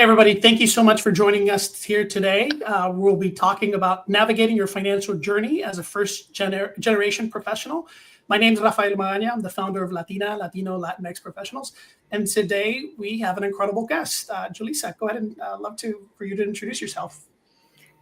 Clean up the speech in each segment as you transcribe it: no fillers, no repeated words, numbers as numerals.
everybody. Thank you so much for joining us here today. We'll be talking about navigating your financial journey as a first generation professional. My name is Rafael Magaña. I'm the founder of Latino, Latinx Professionals. And today we have an incredible guest. Julissa, go ahead and for you to introduce yourself.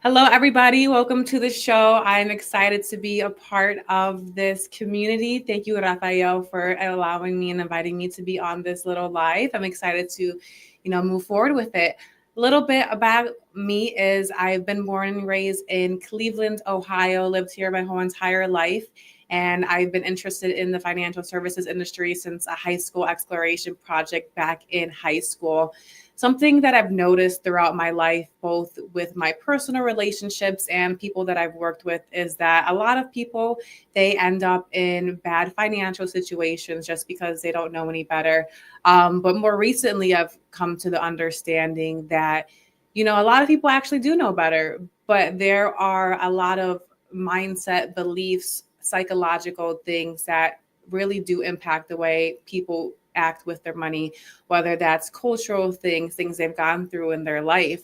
Hello, everybody. Welcome to the show. I'm excited to be a part of this community. Thank you, Rafael, for allowing me and inviting me to be on this little live. I'm excited to, move forward with it. A little bit about me is I've been born and raised in Cleveland, Ohio, lived here my whole entire life. And I've been interested in the financial services industry since a high school exploration project back in high school. Something that I've noticed throughout my life, both with my personal relationships and people that I've worked with, is that a lot of people, they end up in bad financial situations just because they don't know any better. But more recently, I've come to the understanding that, a lot of people actually do know better, but there are a lot of mindset, beliefs, psychological things that really do impact the way people act with their money, whether that's cultural things they've gone through in their life.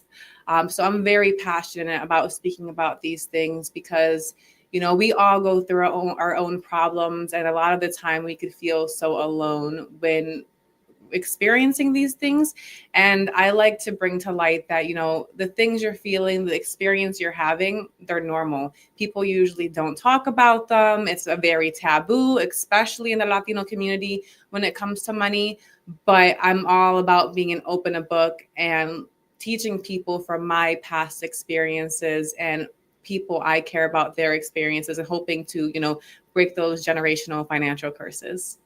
So I'm very passionate about speaking about these things because, we all go through our own problems. And a lot of the time we could feel so alone when experiencing these things. And I like to bring to light that, the things you're feeling, the experience you're having, they're normal. People usually don't talk about them. It's a very taboo, especially in the Latino community when it comes to money. But I'm all about being an open book and teaching people from my past experiences and people I care about their experiences and hoping to, break those generational financial curses.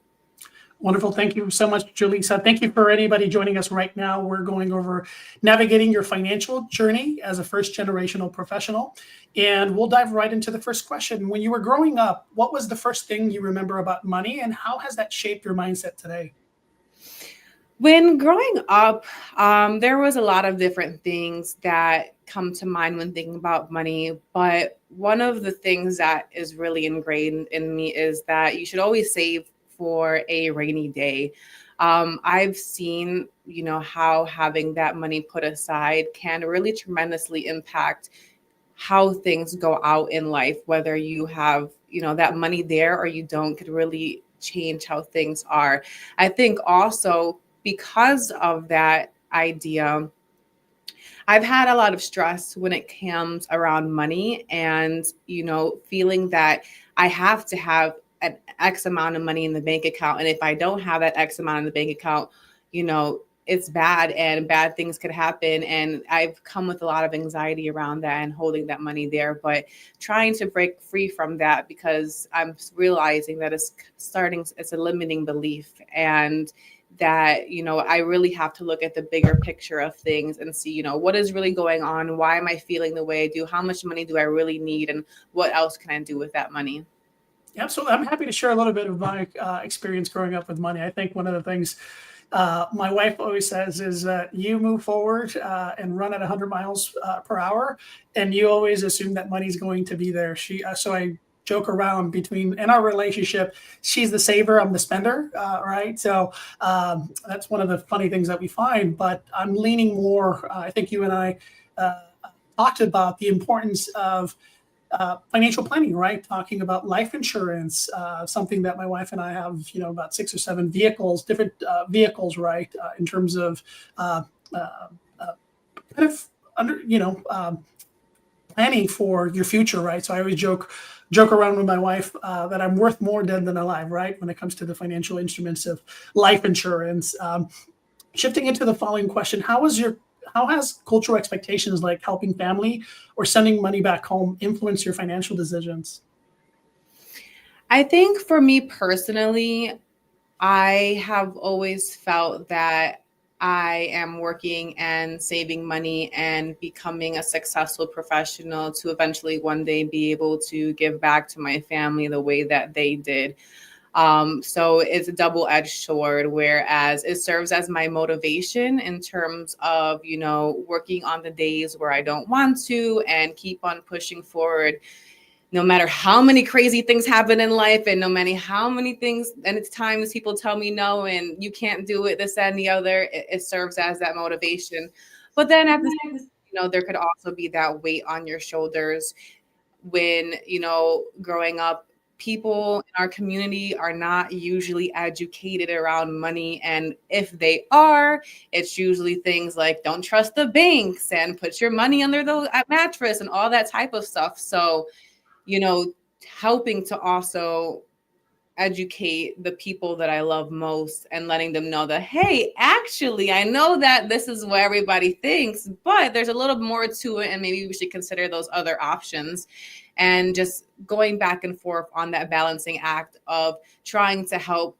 Wonderful. Thank you so much, Julissa. Thank you for anybody joining us right now. We're going over navigating your financial journey as a first-generational professional. And we'll dive right into the first question. When you were growing up, what was the first thing you remember about money, and how has that shaped your mindset today? When growing up, there was a lot of different things that come to mind when thinking about money. But one of the things that is really ingrained in me is that you should always save for a rainy day. I've seen, how having that money put aside can really tremendously impact how things go out in life, whether you have, that money there or you don't, could really change how things are. I think also because of that idea, I've had a lot of stress when it comes around money and, feeling that I have to have an X amount of money in the bank account. And if I don't have that X amount in the bank account, it's bad and bad things could happen. And I've come with a lot of anxiety around that and holding that money there, but trying to break free from that because I'm realizing that it's a limiting belief, and that, I really have to look at the bigger picture of things and see, what is really going on? Why am I feeling the way I do? How much money do I really need? And what else can I do with that money? Yeah, so I'm happy to share a little bit of my experience growing up with money. I think one of the things my wife always says is that you move forward and run at 100 miles per hour, and you always assume that money's going to be there. So I joke around in our relationship, she's the saver, I'm the spender, right? So that's one of the funny things that we find. But I'm leaning more. I think you and I talked about the importance of financial planning, right? Talking about life insurance, something that my wife and I have, about 6 or 7 vehicles, different vehicles, right? In terms of planning for your future, right? So I always joke around with my wife that I'm worth more dead than alive, right? When it comes to the financial instruments of life insurance. Shifting into the following question, how has cultural expectations like helping family or sending money back home influence your financial decisions? I think for me personally, I have always felt that I am working and saving money and becoming a successful professional to eventually one day be able to give back to my family the way that they did. So it's a double-edged sword, whereas it serves as my motivation in terms of, working on the days where I don't want to and keep on pushing forward. No matter how many crazy things happen in life and no matter how many things and it's times people tell me no and you can't do it, this, that, and the other, it serves as that motivation. But then at the same time, there could also be that weight on your shoulders when, growing up, people in our community are not usually educated around money. And if they are, it's usually things like don't trust the banks and put your money under the mattress and all that type of stuff. So, helping to also educate the people that I love most and letting them know that, hey, actually, I know that this is what everybody thinks, but there's a little more to it. And maybe we should consider those other options, and just going back and forth on that balancing act of trying to help,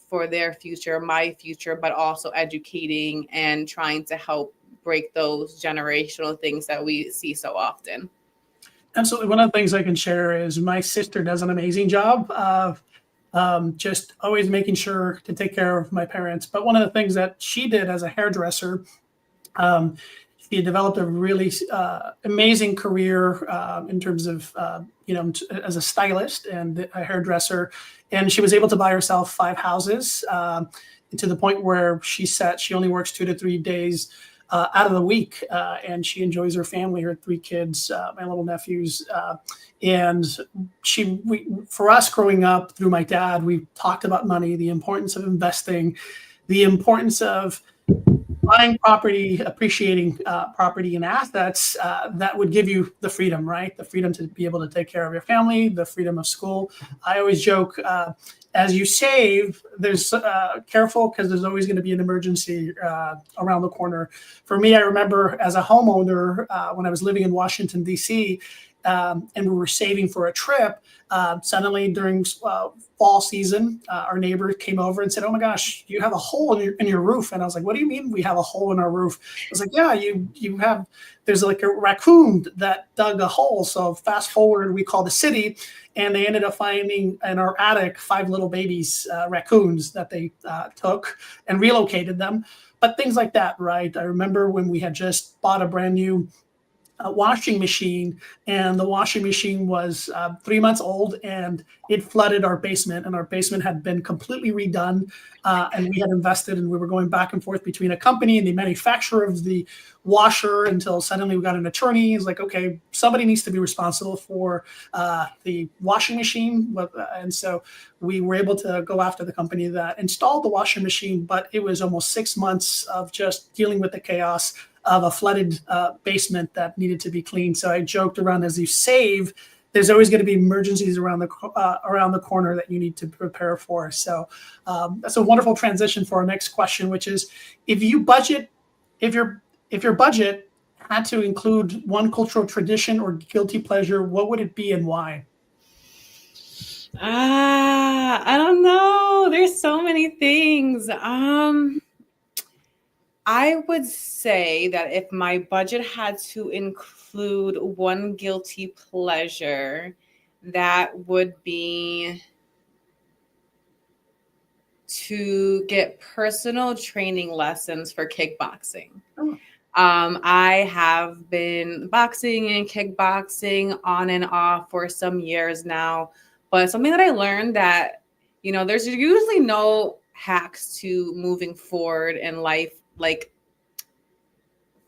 for their future, my future, but also educating and trying to help break those generational things that we see so often. Absolutely. One of the things I can share is my sister does an amazing job of just always making sure to take care of my parents. But one of the things that she did as a hairdresser, um, she developed a really amazing career in terms of, as a stylist and a hairdresser. And she was able to buy herself 5 houses to the point where she said she only works 2 to 3 days out of the week, and she enjoys her family, her 3 kids, my little nephews, and for us growing up through my dad, we talked about money, the importance of investing, the importance of buying property, appreciating property and assets that would give you the freedom, right? The freedom to be able to take care of your family, the freedom of school. I always joke, as you save, there's careful because there's always going to be an emergency around the corner. For me, I remember as a homeowner when I was living in Washington, D.C., and we were saving for a trip. Suddenly during fall season, our neighbor came over and said, "Oh my gosh, you have a hole in your roof." And I was like, "What do you mean we have a hole in our roof?" I was like, "Yeah, you have, there's like a raccoon that dug a hole." So fast forward, we called the city, and they ended up finding in our attic 5 little babies, raccoons that they took and relocated them. But things like that, right? I remember when we had just bought a brand new washing machine, and the washing machine was 3 months old, and it flooded our basement, and our basement had been completely redone, and we had invested, and we were going back and forth between a company and the manufacturer of the washer until suddenly we got an attorney. He's like, okay, somebody needs to be responsible for the washing machine, and so we were able to go after the company that installed the washing machine, but it was almost 6 months of just dealing with the chaos of a flooded basement that needed to be cleaned. So I joked around, as you save, there's always going to be emergencies around the corner that you need to prepare for. So that's a wonderful transition for our next question, which is, if your budget had to include one cultural tradition or guilty pleasure, what would it be and why? I don't know. There's so many things. I would say that if my budget had to include one guilty pleasure, that would be to get personal training lessons for kickboxing. Oh. I have been boxing and kickboxing on and off for some years now, but something that I learned that, there's usually no hacks to moving forward in life like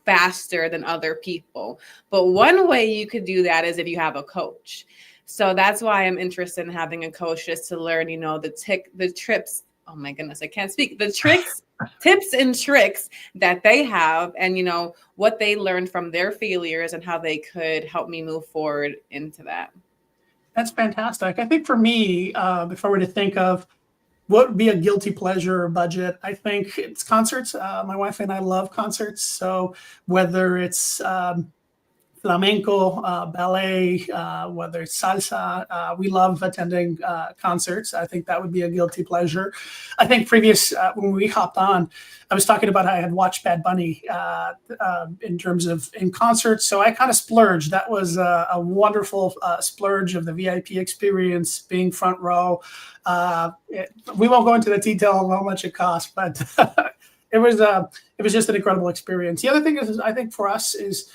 faster than other people. But one way you could do that is if you have a coach. So that's why I'm interested in having a coach, just to learn, the trips. Oh my goodness, I can't speak. The tricks, tips and tricks that they have, and what they learned from their failures and how they could help me move forward into that. That's fantastic. I think for me, if I were to think of what would be a guilty pleasure or budget, I think it's concerts. My wife and I love concerts. So whether it's flamenco, ballet, whether it's salsa, we love attending concerts. I think that would be a guilty pleasure. I think when we hopped on, I was talking about how I had watched Bad Bunny in terms of in concerts. So I kind of splurged. That was a wonderful splurge of the VIP experience, being front row. We won't go into the detail of how much it cost, but it was just an incredible experience. The other thing is, I think for us is,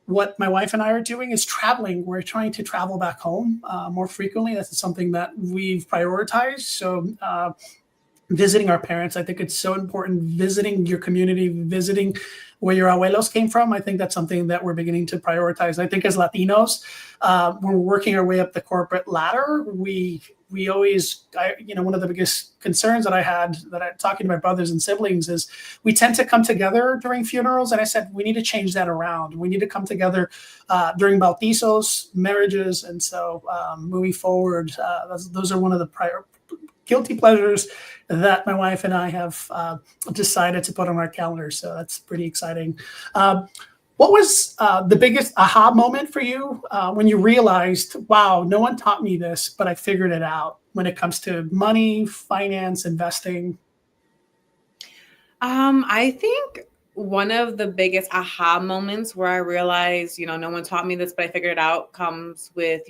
what my wife and I are doing is traveling. We're trying to travel back home more frequently. That's something that we've prioritized. So visiting our parents, I think it's so important. Visiting your community, visiting where your abuelos came from. I think that's something that we're beginning to prioritize. I think as Latinos, when we're working our way up the corporate ladder, we always, one of the biggest concerns that I had talking to my brothers and siblings is we tend to come together during funerals. And I said, we need to change that around. We need to come together during bautizos, marriages. And so moving forward, those are one of the guilty pleasures that my wife and I have decided to put on our calendar. So that's pretty exciting. What was the biggest aha moment for you when you realized, wow, no one taught me this, but I figured it out when it comes to money, finance, investing? I think one of the biggest aha moments where I realized, no one taught me this, but I figured it out comes with,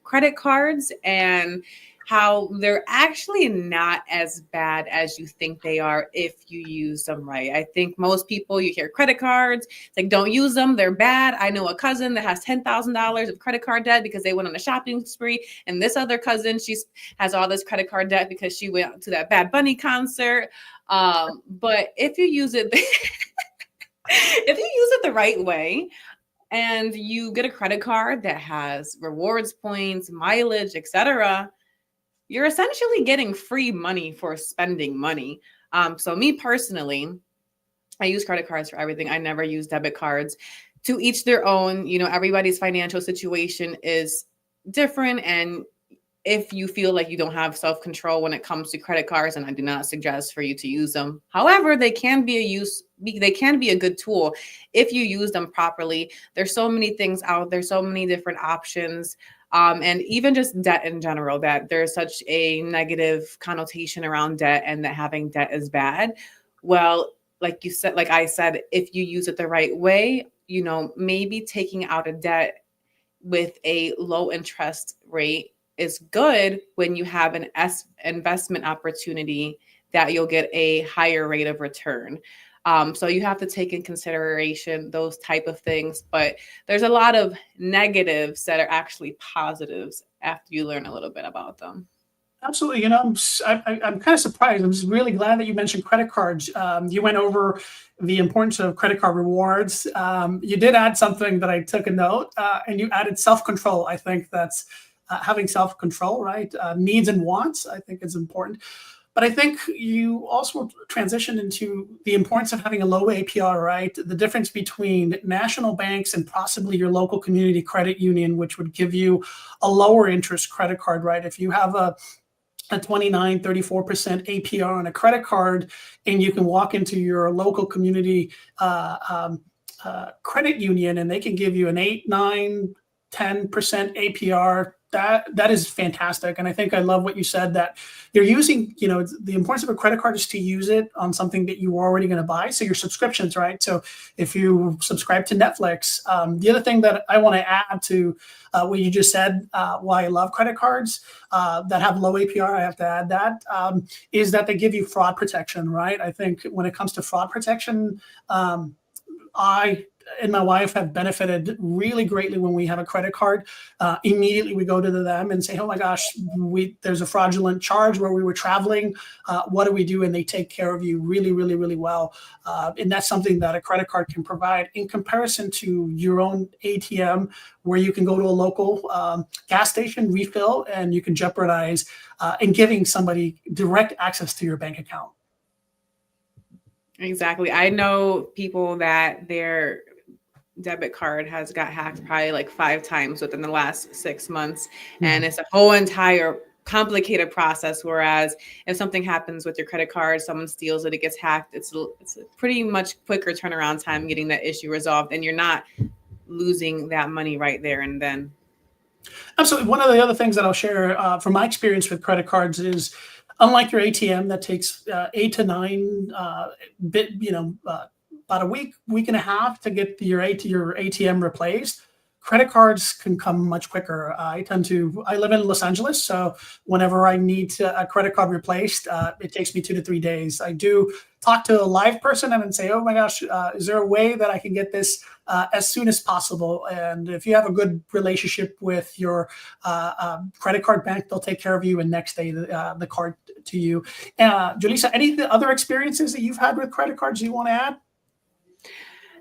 credit cards and how they're actually not as bad as you think they are if you use them right. I think most people, you hear credit cards, it's like, don't use them, they're bad. I know a cousin that has $10,000 of credit card debt because they went on a shopping spree. And this other cousin, she has all this credit card debt because she went to that Bad Bunny concert. But if you use it, if you use it the right way, and you get a credit card that has rewards points, mileage, etc., you're essentially getting free money for spending money. So me personally, I use credit cards for everything. I never use debit cards. To each their own. Everybody's financial situation is different, and if you feel like you don't have self-control when it comes to credit cards, and I do not suggest for you to use them. However, they can be a good tool if you use them properly. There's so many things out there, so many different options. And even just debt in general, that there's such a negative connotation around debt and that having debt is bad. Well, like I said, if you use it the right way, maybe taking out a debt with a low interest rate is good when you have an investment opportunity that you'll get a higher rate of return. So you have to take in consideration those type of things, but there's a lot of negatives that are actually positives after you learn a little bit about them. Absolutely. I'm kind of surprised. I'm just really glad that you mentioned credit cards. You went over the importance of credit card rewards. You did add something that I took a note, and you added self-control. I think that's having self-control, right? Needs and wants, I think is important. But I think you also transitioned into the importance of having a low APR, right? The difference between national banks and possibly your local community credit union, which would give you a lower interest credit card, right? If you have a 29, 34% APR on a credit card, and you can walk into your local community credit union and they can give you an 8, 9, 10% APR. That is fantastic. And I think I love what you said, that you're using, the importance of a credit card is to use it on something that you were already going to buy. So your subscriptions, right? So if you subscribe to Netflix, the other thing that I want to add to what you just said, why I love credit cards that have low APR, I have to add that, is that they give you fraud protection, right? I think when it comes to fraud protection, I and my wife have benefited really greatly when we have a credit card. Immediately we go to them and say, oh my gosh, there's a fraudulent charge where we were traveling. What do we do? And they take care of you really, really, really well. And that's something that a credit card can provide in comparison to your own ATM, where you can go to a local gas station, refill, and you can jeopardize in giving somebody direct access to your bank account. Exactly. I know people that their debit card has got hacked probably like 5 times within the last 6 months. And it's a whole entire complicated process. Whereas if something happens with your credit card, someone steals it, it gets hacked, it's a pretty much quicker turnaround time getting that issue resolved. And you're not losing that money right there and then. Absolutely. One of the other things that I'll share from my experience with credit cards is, unlike your ATM that takes 8 to 9 about a week and a half to get your ATM replaced, credit cards can come much quicker. I live in Los Angeles, so whenever I need a credit card replaced, it takes me 2 to 3 days. I do talk to a live person and then say, oh my gosh, is there a way that I can get this as soon as possible? And if you have a good relationship with your credit card bank, they'll take care of you and next day the card to you. Julissa, any other experiences that you've had with credit cards you want to add?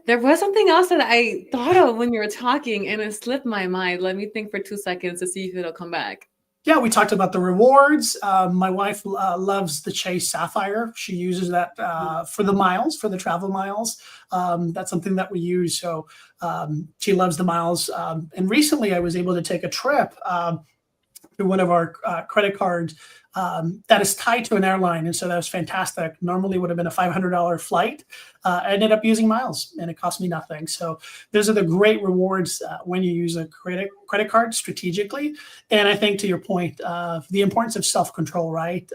There was something else that I thought of when you were talking and it slipped my mind. Let me think for 2 seconds to see if it'll come back. Yeah, we talked about the rewards. My wife loves the Chase Sapphire. She uses that for the miles, for the travel miles. That's something that we use. So she loves the miles. And recently, I was able to take a trip to one of our credit cards that is tied to an airline, and so that was fantastic. Normally would have been a $500 flight. I ended up using miles, and it cost me nothing. So those are the great rewards when you use a credit card strategically. And I think to your point, the importance of self-control, right?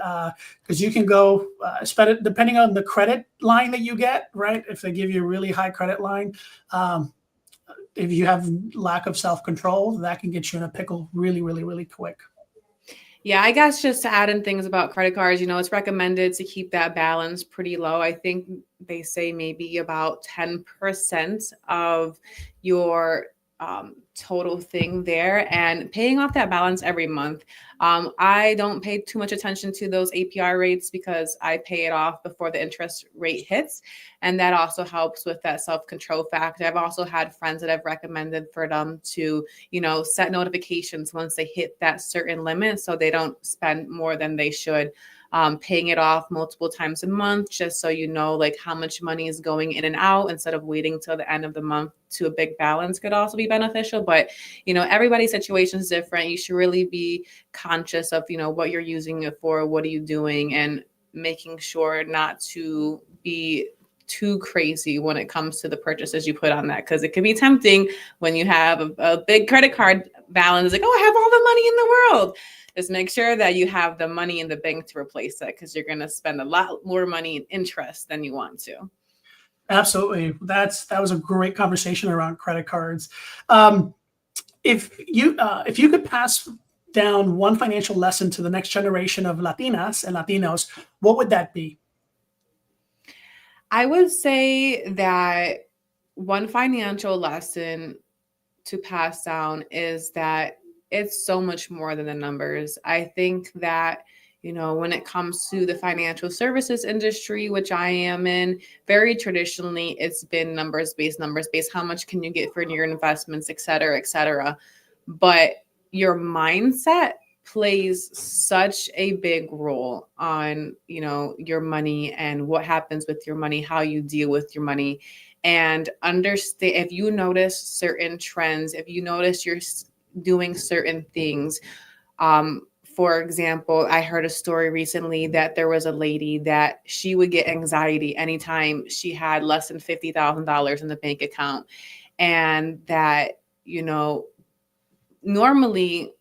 Because you can go spend it depending on the credit line that you get, right? If they give you a really high credit line. If you have lack of self-control, that can get you in a pickle really, really, really quick. Yeah, I guess just to add in things about credit cards, it's recommended to keep that balance pretty low. I think they say maybe about 10% of your total thing there and paying off that balance every month. I don't pay too much attention to those APR rates because I pay it off before the interest rate hits. And that also helps with that self-control factor. I've also had friends that have recommended for them to, set notifications once they hit that certain limit so they don't spend more than they should. Paying it off multiple times a month, just so you know, like how much money is going in and out instead of waiting till the end of the month to a big balance could also be beneficial. But, everybody's situation is different. You should really be conscious of, what you're using it for, what are you doing, and making sure not to be too crazy when it comes to the purchases you put on that, because it can be tempting when you have a big credit card balance, like, oh, I have all the money in the world. Just make sure that you have the money in the bank to replace that, because you're going to spend a lot more money in interest than you want to. Absolutely. That was a great conversation around credit cards. If you could pass down one financial lesson to the next generation of Latinas and Latinos, what would that be? I would say that one financial lesson to pass down is that it's so much more than the numbers. I think that, when it comes to the financial services industry, which I am in, very traditionally, it's been numbers based, how much can you get for your investments, et cetera, et cetera. But your mindset plays such a big role on, your money and what happens with your money, how you deal with your money. And understand, if you notice certain trends, if you notice you're doing certain things. For example, I heard a story recently that there was a lady that she would get anxiety anytime she had less than $50,000 in the bank account. And that, normally,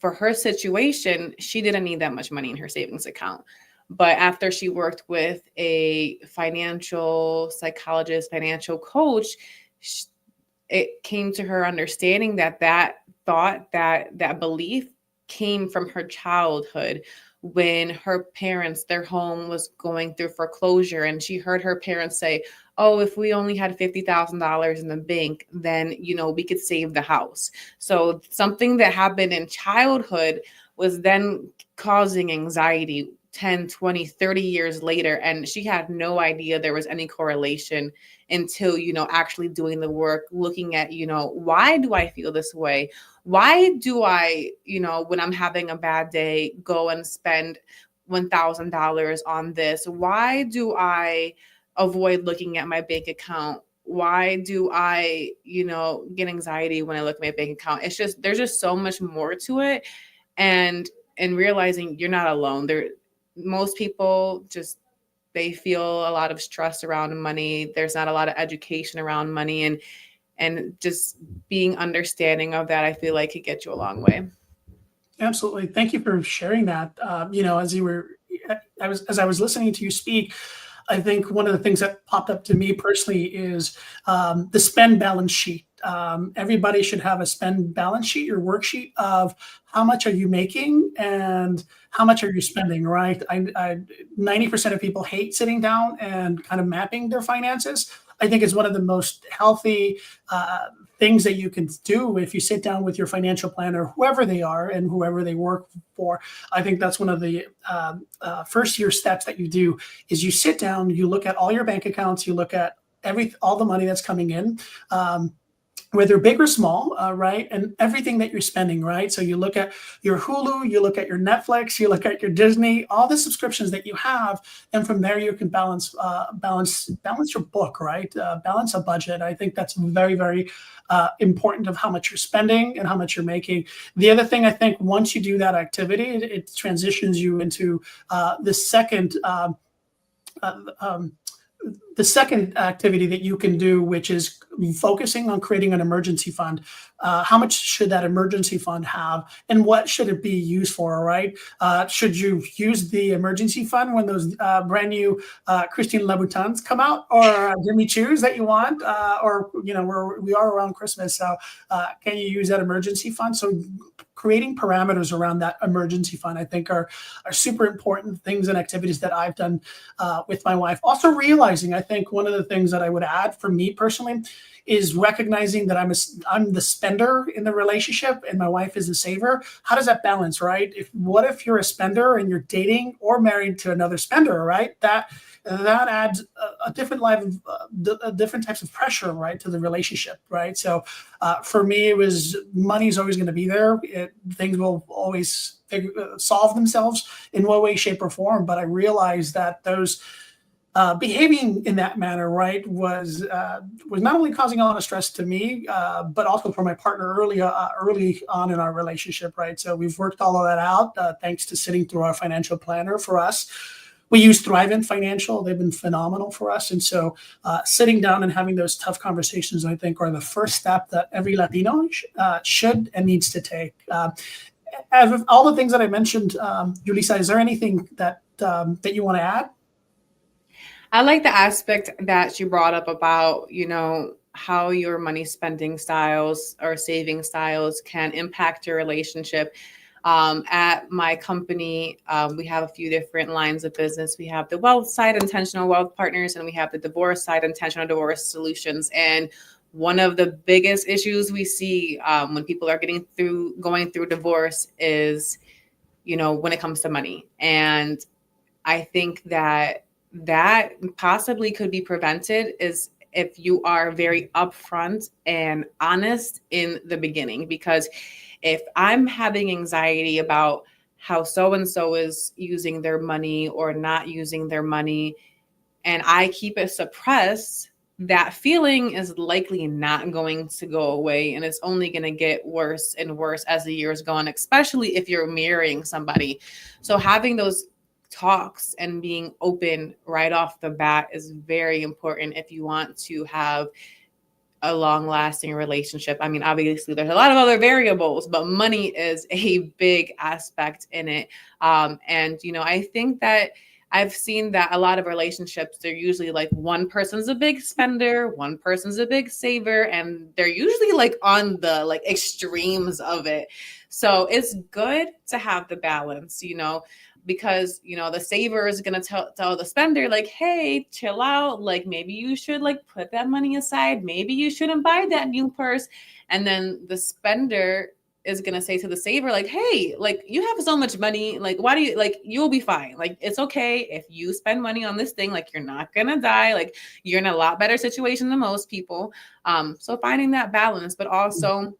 for her situation, she didn't need that much money in her savings account. But after she worked with a financial psychologist, financial coach, it came to her understanding that thought, that belief came from her childhood when her parents, their home was going through foreclosure, and she heard her parents say, oh, if we only had $50,000 in the bank, then, we could save the house. So something that happened in childhood was then causing anxiety 10, 20, 30 years later. And she had no idea there was any correlation until, actually doing the work, looking at, why do I feel this way? Why do I, when I'm having a bad day, go and spend $1,000 on this? Why do I avoid looking at my bank account? Why do I, get anxiety when I look at my bank account? It's just, there's just so much more to it. And realizing you're not alone. Most people they feel a lot of stress around money. There's not a lot of education around money, and just being understanding of that, I feel like could get you a long way. Absolutely. Thank you for sharing that. As I was listening to you speak, I think one of the things that popped up to me personally is the spend balance sheet. Everybody should have a spend balance sheet or worksheet of how much are you making and how much are you spending, right? 90% of people hate sitting down and kind of mapping their finances. I think it's one of the most healthy things that you can do if you sit down with your financial planner, whoever they are and whoever they work for. I think that's one of the first year steps that you do is you sit down, you look at all your bank accounts, you look at all the money that's coming in. Whether big or small, right? And everything that you're spending, right? So you look at your Hulu, you look at your Netflix, you look at your Disney, all the subscriptions that you have, and from there you can balance your book, right? Balance a budget. I think that's very, very important of how much you're spending and how much you're making. The other thing, I think, once you do that activity, it transitions you into the second. The second activity that you can do, which is focusing on creating an emergency fund. How much should that emergency fund have, and what should it be used for? Right? Should you use the emergency fund when those brand new Christine Louboutins come out, or Jimmy Choo's that you want, or we are around Christmas, so can you use that emergency fund? So creating parameters around that emergency fund, I think, are super important things and activities that I've done with my wife. Also realizing, I think one of the things that I would add for me personally is recognizing that I'm the spender in the relationship and my wife is the saver. How does that balance, right? What if you're a spender and you're dating or married to another spender, right? That adds a different different types of pressure, right, to the relationship, right? So for me, it was money's always going to be there. Things will always solve themselves in one way, shape, or form. But I realized that those behaving in that manner, right, was not only causing a lot of stress to me, but also for my partner early on in our relationship, right? So we've worked all of that out thanks to sitting through our financial planner for us. We use Thrivent Financial. They've been phenomenal for us. And so sitting down and having those tough conversations, I think, are the first step that every Latino should and needs to take. Out of all the things that I mentioned, Julissa, is there anything that you want to add? I like the aspect that you brought up about, how your money spending styles or saving styles can impact your relationship. At my company, we have a few different lines of business. We have the wealth side, Intentional Wealth Partners, and we have the divorce side, Intentional Divorce Solutions. And one of the biggest issues we see when people are going through divorce is, when it comes to money. And I think that possibly could be prevented is if you are very upfront and honest in the beginning. Because if I'm having anxiety about how so-and-so is using their money or not using their money, and I keep it suppressed, that feeling is likely not going to go away. And it's only going to get worse and worse as the years go on, especially if you're marrying somebody. So having those talks and being open right off the bat is very important if you want to have a long-lasting relationship. I mean, obviously there's a lot of other variables, but money is a big aspect in it. And I think that I've seen that a lot of relationships, they're usually like one person's a big spender, one person's a big saver, and they're usually like on the extremes of it. So it's good to have the balance, because the saver is going to tell the spender hey, chill out, maybe you should put that money aside, maybe you shouldn't buy that new purse. And then the spender is going to say to the saver hey, you have so much money, why do you you'll be fine, it's okay if you spend money on this thing, you're not gonna die, you're in a lot better situation than most people. So finding that balance, but also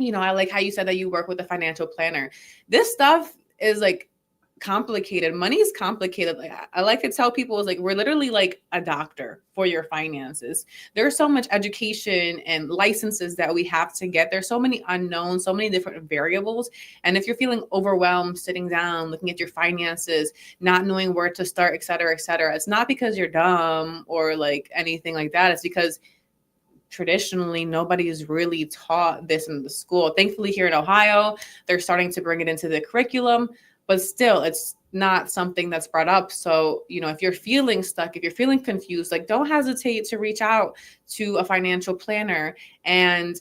I like how you said that you work with a financial planner. This stuff is complicated. Money is complicated. I like to tell people is we're literally like a doctor for your finances. There's so much education and licenses that we have to get. There's so many unknowns, so many different variables. And if you're feeling overwhelmed, sitting down, looking at your finances, not knowing where to start, et cetera, it's not because you're dumb or anything like that. It's because traditionally nobody is really taught this in the school. Thankfully here in Ohio, they're starting to bring it into the curriculum. But still, it's not something that's brought up. So, if you're feeling stuck, if you're feeling confused, don't hesitate to reach out to a financial planner and,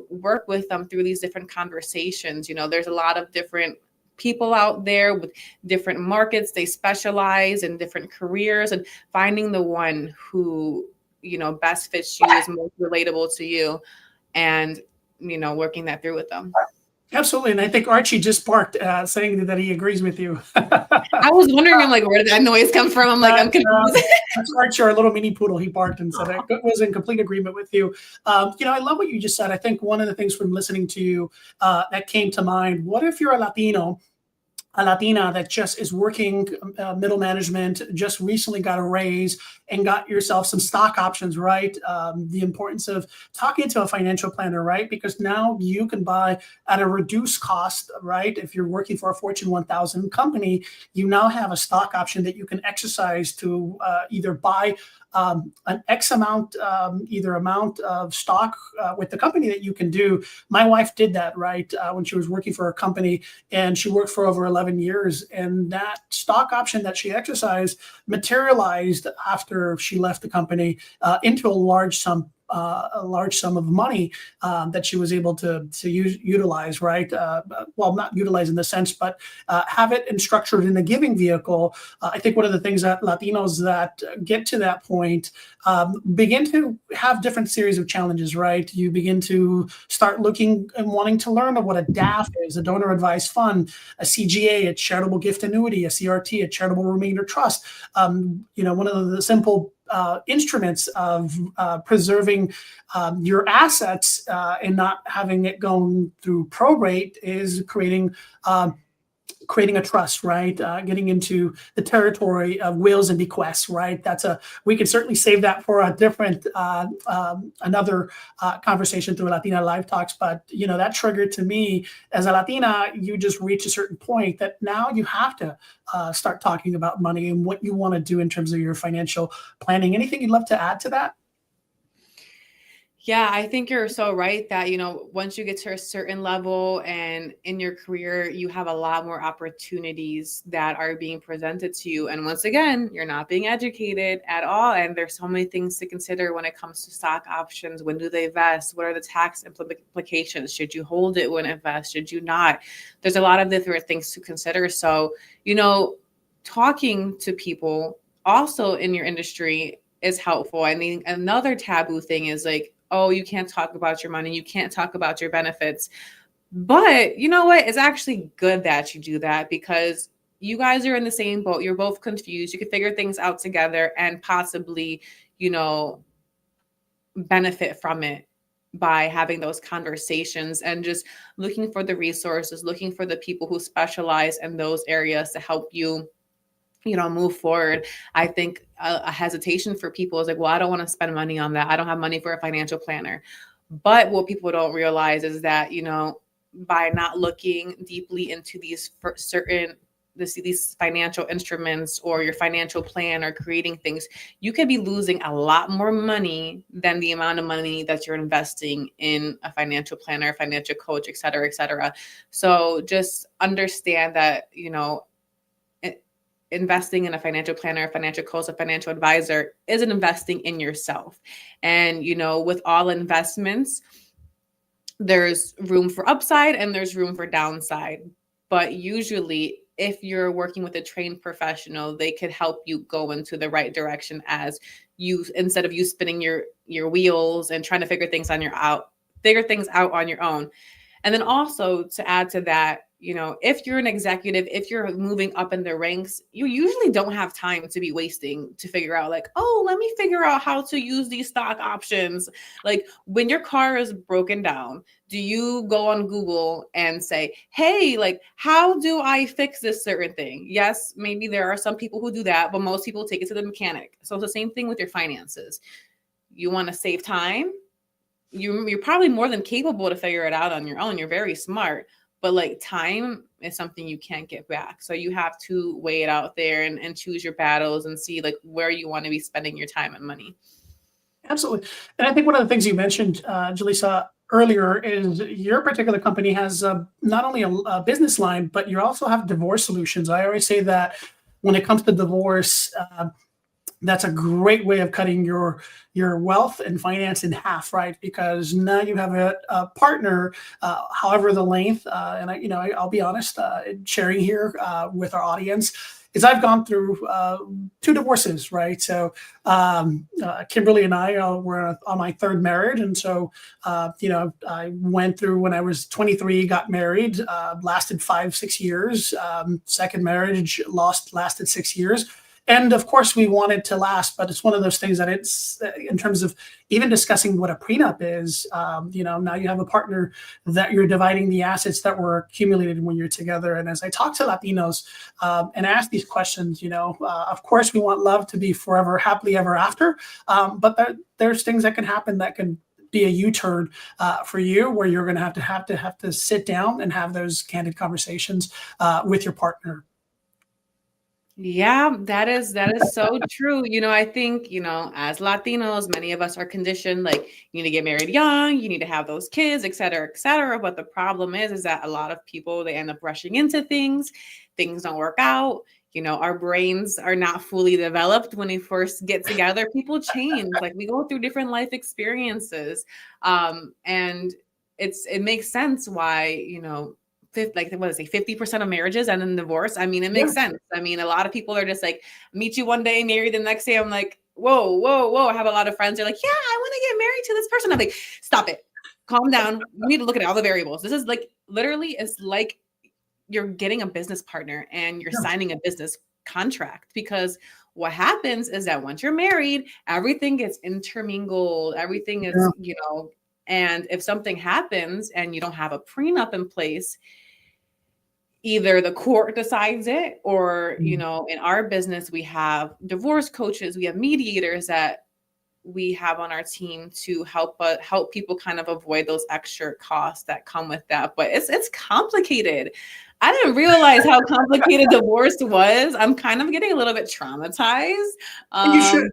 work with them through these different conversations. There's a lot of different people out there with different markets. They specialize in different careers, and finding the one who, best fits you, is most relatable to you, and, working that through with them. Absolutely. And I think Archie just barked, saying that he agrees with you. I was wondering, I'm like, where did that noise come from? I'm like, I'm confused. That's Archie, our little mini poodle. He barked and said I was in complete agreement with you. I love what you just said. I think one of the things from listening to you that came to mind, what if you're a Latina that just is working middle management, just recently got a raise and got yourself some stock options, right? The importance of talking to a financial planner, right? Because now you can buy at a reduced cost, right? If you're working for a Fortune 1000 company, you now have a stock option that you can exercise to either buy an X amount, either amount of stock with the company that you can do. My wife did that, right? When she was working for a company, and she worked for over 11 years. And that stock option that she exercised materialized after she left the company into a large sum of money that she was able to utilize, right? Well, not utilize in the sense, but have it and structured in a giving vehicle. I think one of the things that Latinos that get to that point begin to have different series of challenges, right? You begin to start looking and wanting to learn of what a DAF is, a donor advised fund, a CGA, a charitable gift annuity, a CRT, a charitable remainder trust. One of the simple instruments of preserving your assets and not having it going through probate is creating a trust, right? Getting into the territory of wills and bequests, right? We can certainly save that for a different, another conversation through Latina Live Talks. But, that triggered to me as a Latina, you just reach a certain point that now you have to start talking about money and what you want to do in terms of your financial planning. Anything you'd love to add to that? Yeah, I think you're so right that, once you get to a certain level and in your career, you have a lot more opportunities that are being presented to you. And once again, you're not being educated at all. And there's so many things to consider when it comes to stock options. When do they vest? What are the tax implications? Should you hold it when it vests? Should you not? There's a lot of different things to consider. So, talking to people also in your industry is helpful. I mean, another taboo thing is like, oh, you can't talk about your money. You can't talk about your benefits. But you know what? It's actually good that you do that because you guys are in the same boat. You're both confused. You can figure things out together and possibly, benefit from it by having those conversations and just looking for the resources, looking for the people who specialize in those areas to help you move forward. I think a hesitation for people is like, well, I don't want to spend money on that. I don't have money for a financial planner. But what people don't realize is that, by not looking deeply into these these financial instruments or your financial plan or creating things, you could be losing a lot more money than the amount of money that you're investing in a financial planner, financial coach, et cetera, et cetera. So just understand that, investing in a financial planner, a financial coach, a financial advisor isn't investing in yourself. And, with all investments, there's room for upside and there's room for downside. But usually, if you're working with a trained professional, they could help you go into the right direction instead of you spinning your wheels and trying to figure things out on your own. And then also to add to that, if you're an executive, if you're moving up in the ranks, you usually don't have time to be wasting to figure out like, oh, let me figure out how to use these stock options. Like when your car is broken down, do you go on Google and say, hey, like, how do I fix this certain thing? Yes, maybe there are some people who do that, but most people take it to the mechanic. So it's the same thing with your finances. You want to save time. You're probably more than capable to figure it out on your own. You're very smart. But like time is something you can't get back. So you have to weigh it out there and choose your battles and see like where you want to be spending your time and money. Absolutely. And I think one of the things you mentioned, Jaleesa, earlier is your particular company has not only a business line, but you also have divorce solutions. I always say that when it comes to divorce, that's a great way of cutting your wealth and finance in half, right? Because now you have a partner, however the length, and I'll be honest, sharing here with our audience, is I've gone through 2 divorces, right? So Kimberly and I were on my 3rd marriage. And so, I went through when I was 23, got married, lasted 5, 6 years. Second marriage lasted 6 years. And of course, we wanted to last, but it's one of those things that it's in terms of even discussing what a prenup is. Now you have a partner that you're dividing the assets that were accumulated when you're together. And as I talk to Latinos and ask these questions, of course, we want love to be forever, happily ever after. But there's things that can happen that can be a U-turn for you, where you're going to have to sit down and have those candid conversations with your partner. Yeah, that is so true. I think, as Latinos, many of us are conditioned like you need to get married young, you need to have those kids, et cetera, et cetera. But the problem is that a lot of people, they end up rushing into things don't work out. Our brains are not fully developed when we first get together. People change, like we go through different life experiences. And it makes sense why, 50% of marriages end in divorce. I mean, it makes sense. I mean, a lot of people are just like, meet you one day, marry the next day. I'm like, whoa, whoa, whoa. I have a lot of friends. They're like, yeah, I want to get married to this person. I'm like, stop it. Calm down. You need to look at all the variables. This is like, literally, it's like you're getting a business partner and you're signing a business contract, because what happens is that once you're married, everything gets intermingled. Everything is, and if something happens and you don't have a prenup in place, either the court decides it, or, in our business, we have divorce coaches, we have mediators that we have on our team to help people kind of avoid those extra costs that come with that. But it's complicated. I didn't realize how complicated divorce was. I'm kind of getting a little bit traumatized. You should.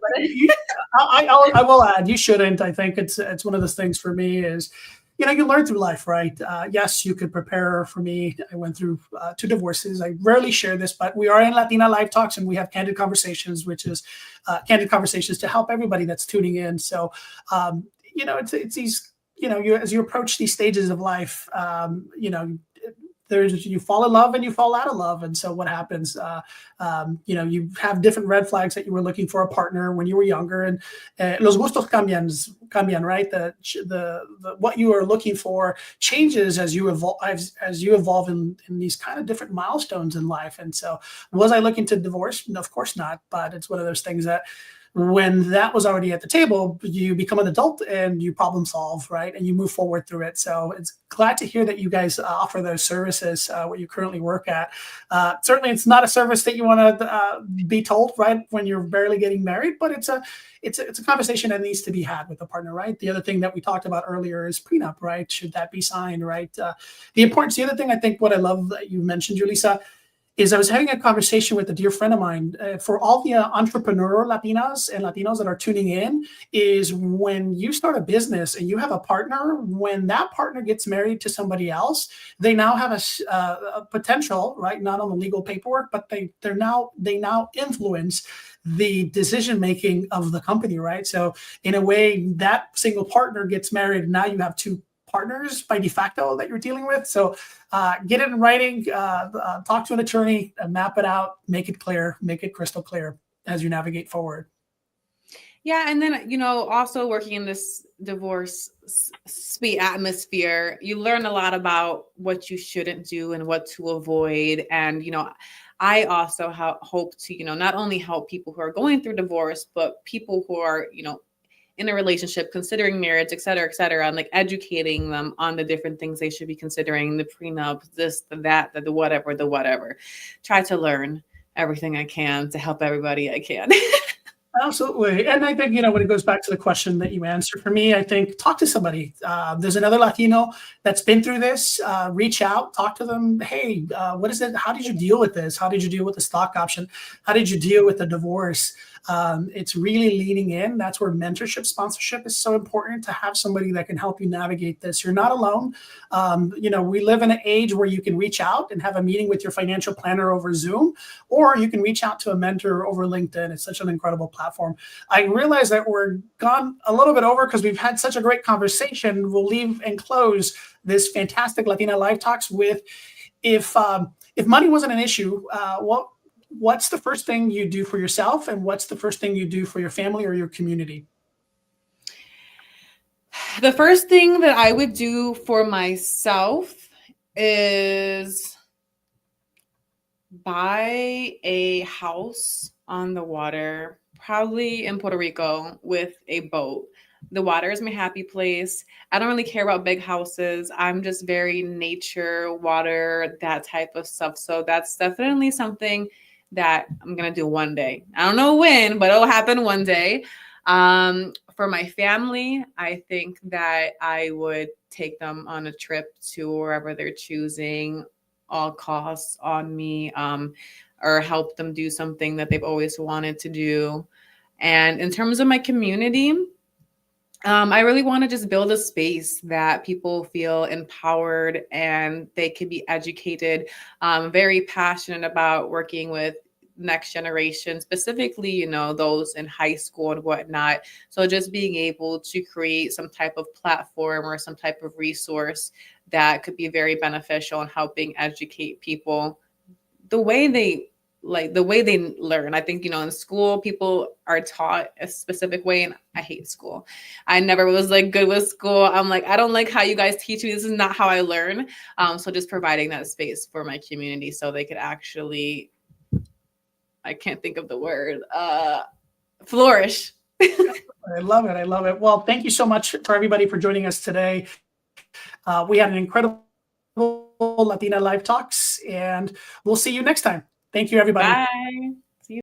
I will add, you shouldn't. I think it's one of those things for me is, you learn through life, right? Yes, you could prepare. For me, I went through 2 divorces. I rarely share this, but we are in Latina Live Talks and we have candid conversations, which is candid conversations to help everybody that's tuning in. So, it's these, as you approach these stages of life, you fall in love and you fall out of love. And so what happens, you have different red flags that you were looking for a partner when you were younger, and los gustos cambian, right? The what you are looking for changes as you evolve in these kind of different milestones in life. And so was I looking to divorce? No, of course not. But it's one of those things that when that was already at the table, you become an adult and you problem solve, right? And you move forward through it. So it's glad to hear that you guys offer those services, what you currently work at. Certainly, it's not a service that you want to be told, right, when you're barely getting married, but it's a conversation that needs to be had with a partner, right? The other thing that we talked about earlier is prenup, right? Should that be signed, right? The other thing, I think what I love that you mentioned, Julissa, is I was having a conversation with a dear friend of mine. For all the entrepreneurial Latinas and Latinos that are tuning in, is when you start a business and you have a partner, when that partner gets married to somebody else, they now have a potential, right? Not on the legal paperwork, but they now influence the decision making of the company, right? So in a way, that single partner gets married. Now you have 2 partners by de facto that you're dealing with. So get it in writing, talk to an attorney, map it out, make it clear, make it crystal clear as you navigate forward. Yeah. And then, also working in this divorce sweet atmosphere, you learn a lot about what you shouldn't do and what to avoid. And, I also hope to, not only help people who are going through divorce, but people who are, in a relationship, considering marriage, et cetera, and like educating them on the different things they should be considering, the prenup, this, the that, the whatever. Try to learn everything I can to help everybody I can. Absolutely. And I think, when it goes back to the question that you answered, for me, I think talk to somebody. There's another Latino that's been through this. Reach out, talk to them. Hey, what is it? How did you deal with this? How did you deal with the stock option? How did you deal with the divorce? It's really leaning in. That's where mentorship, sponsorship is so important, to have somebody that can help you navigate this. You're not alone. We live in an age where you can reach out and have a meeting with your financial planner over Zoom, or you can reach out to a mentor over LinkedIn. It's such an incredible platform. I realize that we're gone a little bit over because we've had such a great conversation. We'll leave and close this fantastic Latina Live Talks with, if money wasn't an issue, what what's the first thing you do for yourself, and what's the first thing you do for your family or your community? The first thing that I would do for myself is buy a house on the water, probably in Puerto Rico with a boat. The water is my happy place. I don't really care about big houses. I'm just very nature, water, that type of stuff. So that's definitely something that I'm going to do one day. I don't know when, but it'll happen one day. For my family, I think that I would take them on a trip to wherever they're choosing, all costs on me, or help them do something that they've always wanted to do. And in terms of my community, I really want to just build a space that people feel empowered and they can be educated. Very passionate about working with next generation, specifically, those in high school and whatnot. So just being able to create some type of platform or some type of resource that could be very beneficial in helping educate people the way they learn. I think, in school, people are taught a specific way, and I hate school. I never was good with school. I'm I don't like how you guys teach me. This is not how I learn. So just providing that space for my community so they could actually, I can't think of the word, flourish. I love it. I love it. Well, thank you so much for everybody for joining us today. We had an incredible Latina Live Talks, and we'll see you next time. Thank you, everybody. Bye.